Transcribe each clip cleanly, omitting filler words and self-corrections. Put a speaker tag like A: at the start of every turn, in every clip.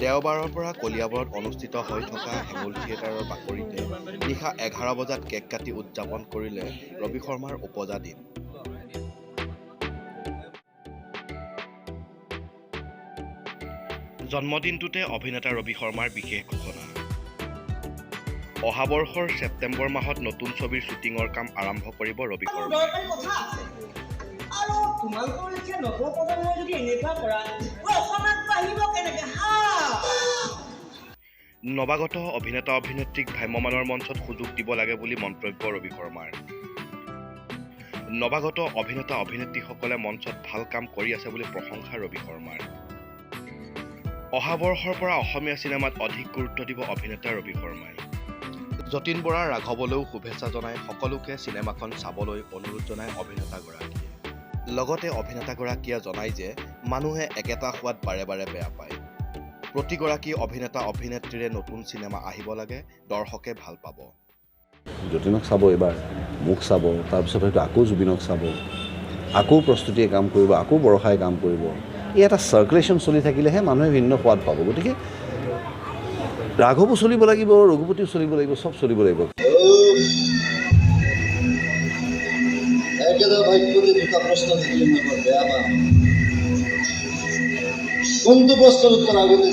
A: দেওবাৰৰ পৰা কলিয়াবৰত অনুষ্ঠিত হৈ থকা হেঙুল থিয়েটাৰৰ বাকৰিতে নিশা 11 বজাত কেক কাটি উদযাপন কৰিলে ৰবি শৰ্মাৰ উপজা দিন। জন্মদিনটোতে অভিনেতা ৰবি শৰ্মাৰ বিশেষ ঘোষণা। অহা বৰ্ষৰ ছেপ্টেম্বৰ মাহত নতুন ছবিৰ শ্বুটিঙৰ কাম আৰম্ভ কৰিব ৰবি শৰ্মাই।
B: আৰু তোমালোকৰ লেখীয়া নৱপ্ৰজন্মই যদি এনেকুৱা কৰা অসমত বাঢ়িব কেনেকে?
A: নৱাগত অভিনেতা-অভিনেত্ৰীক ভ্ৰাম্যমাণৰ মঞ্চত সুযোগ দিব লাগে বুলি মন্তব্য ৰবি শৰ্মাৰ। নৱাগত অভিনেতা-অভিনেত্ৰীসকলে মঞ্চত ভাল কাম কৰি আছে বুলি প্ৰশংসা ৰবি শৰ্মাৰ। অহা বৰ্ষৰ পৰা অসমীয়া চিনেমাত অধিক গুৰুত্ব দিব অভিনেতা ৰবি শৰ্মাই। যতীন বৰা ৰাঘৱলৈও শুভেচ্ছা জনাই সকলোকে চিনেমাখন চাবলৈ অনুৰোধ জনায় অভিনেতাগৰাকীয়ে। লগতে অভিনেতাগৰাকীয়ে জনায় যে মানুহে একেটা সোৱাদ বাৰে বাৰে বেয়া পায়। প্ৰতিগৰাকী অভিনেতা-অভিনেত্ৰীৰে নতুন চিনেমা আহিব লাগে, দৰ্শকে ভাল পাব।
C: যতীনক চাব এবাৰ, মোক চাব, তাৰপিছত হয়তো আকৌ জুবিনক চাব, আকৌ প্ৰস্তুতিয়ে কাম কৰিব, আকৌ বৰষাই কাম কৰিব। এই এটা চাৰ্কুলেশ্যন চলি থাকিলেহে মানুহে ভিন্ন সোৱাদ পাব। গতিকে ৰাঘৱো চলিব লাগিব, ৰঘুপতিও চলিব লাগিব, চব চলিব লাগিব।
D: কোনটো প্ৰশ্নৰ উত্তৰ আগতে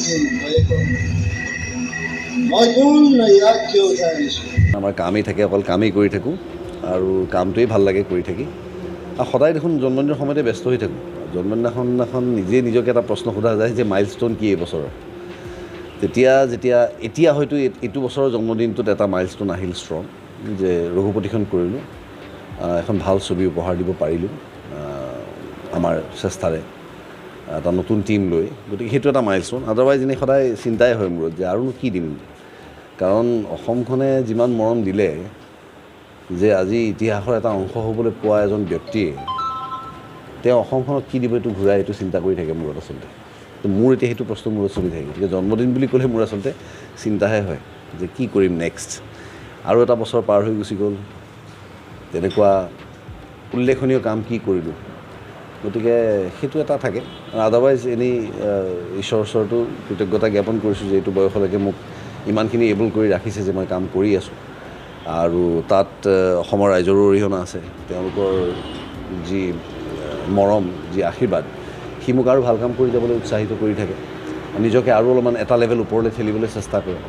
C: আমাৰ কামেই থাকে, অকল কামেই কৰি থাকোঁ আৰু কামটোৱেই ভাল লাগে কৰি থাকি। আৰু সদায় দেখোন জন্মদিনৰ সময়তে ব্যস্ত হৈ থাকোঁ। জন্মদিনাখন নিজে নিজকে এটা প্ৰশ্ন সোধা যায় যে মাইলষ্ট'ন কি এই বছৰৰ। এতিয়া হয়তো এইটো বছৰৰ জন্মদিনটোত এটা মাইলষ্ট'ন আহিল ষ্ট্ৰং, যে ৰঘুপতিখন কৰিলোঁ, এখন ভাল ছবি উপহাৰ দিব পাৰিলোঁ আমাৰ চেষ্টাৰে, এটা নতুন টীম লৈ। গতিকে সেইটো এটা মাইলষ্ট'ন। আদাৰৱাইজ এনেই সদায় চিন্তাই হয় মূৰত যে আৰুনো কি দিম, কাৰণ অসমখনে যিমান মৰম দিলে, যে আজি ইতিহাসৰ এটা অংশ হ'বলৈ পোৱা এজন ব্যক্তিয়ে তেওঁ অসমখনক কি দিব এইটো ঘূৰাই এইটো চিন্তা কৰি থাকে মূৰত আচলতে। তো মোৰ এতিয়া সেইটো প্ৰশ্ন মূৰত চলি থাকে। গতিকে জন্মদিন বুলি ক'লে মোৰ আচলতে চিন্তাহে হয় যে কি কৰিম নেক্সট। আৰু এটা বছৰ পাৰ হৈ গুচি গ'ল, তেনেকুৱা উল্লেখনীয় কাম কি কৰিলোঁ। গতিকে সেইটো এটা থাকে। আদাৰৱাইজ এনেই ঈশ্বৰৰ ওচৰতো কৃতজ্ঞতা জ্ঞাপন কৰিছোঁ যে এইটো বয়সলৈকে মোক ইমানখিনি এবল কৰি ৰাখিছে যে মই কাম কৰি আছোঁ। আৰু তাত অসমৰ ৰাইজৰো অৰিহণা আছে, তেওঁলোকৰ যি মৰম, যি আশীৰ্বাদ, সি মোক আৰু ভাল কাম কৰি যাবলৈ উৎসাহিত কৰি থাকে, নিজকে আৰু অলপমান এটা লেভেল ওপৰলৈ ঠেলিবলৈ চেষ্টা কৰে।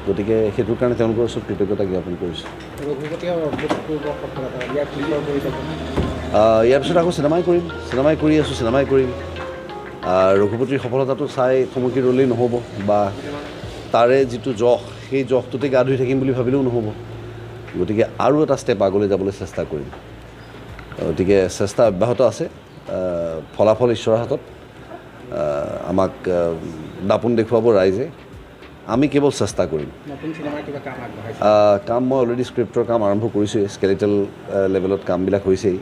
C: গতিকে সেইটোৰ কাৰণে তেওঁলোকৰ ওচৰত কৃতজ্ঞতা জ্ঞাপন কৰিছোঁ। ইয়াৰ পিছত আকৌ চিনেমাই কৰি আছোঁ, চিনেমাই কৰিম। ৰঘুপতিৰ সফলতাটো চাই থমকি ৰ'লেই নহ'ব, বা তাৰে যিটো যশ, সেই যশটোতে গা ধুই থাকিম বুলি ভাবিলেও নহ'ব। গতিকে আৰু এটা ষ্টেপ আগলৈ যাবলৈ চেষ্টা কৰিম। গতিকে চেষ্টা অব্যাহত আছে। ফলাফল ঈশ্বৰৰ হাতত। আমাক দাপোন দেখুৱাব ৰাইজে, আমি কেৱল চেষ্টা কৰিম। কাম মই অলৰেডি স্ক্ৰিপ্টৰ কাম আৰম্ভ কৰিছোঁৱেই, স্কেলেটেল লেভেলত কামবিলাক হৈছেই।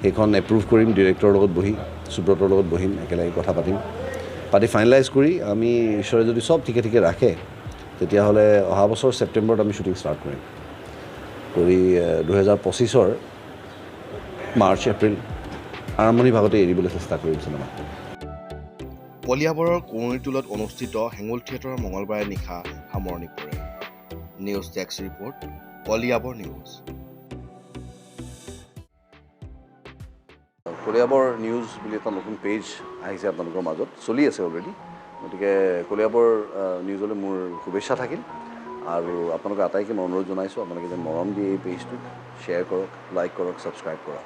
C: সেইখন এপ্ৰুভ কৰিম ডিৰেক্টৰৰ লগত বহি, সুব্ৰতৰ লগত বহিম, একেলগে কথা পাতি ফাইনেলাইজ কৰি আমি ঈশ্বৰে যদি চব ঠিকে ঠিকে ৰাখে, তেতিয়াহ'লে অহা বছৰ ছেপ্টেম্বৰত আমি শ্বুটিং ষ্টাৰ্ট কৰিম। 2025 মাৰ্চ এপ্ৰিল আৰম্ভণি ভাগতে এৰিবলৈ চেষ্টা কৰিম চিনেমা।
A: কলিয়াবৰৰ কুঁৱৰীটোলত অনুষ্ঠিত হেঙুল থিয়েটাৰৰ মঙলবাৰে নিশা সামৰণি পৰে। News desk report, Kaliabor news.
C: Kaliabor news বুলি এটা নতুন পেজ আহিছে আপোনালোকৰ মাজত, চলি আছে অলৰেডি। গতিকে কলিয়াবৰ নিউজলৈ মোৰ শুভেচ্ছা থাকিল। আৰু আপোনালোকে আটাইকে মই অনুৰোধ জনাইছোঁ, আপোনালোকে যেন মৰম দিয়ে এই পেজটোক, শ্বেয়াৰ কৰক, লাইক কৰক, ছাবস্ক্ৰাইব কৰক।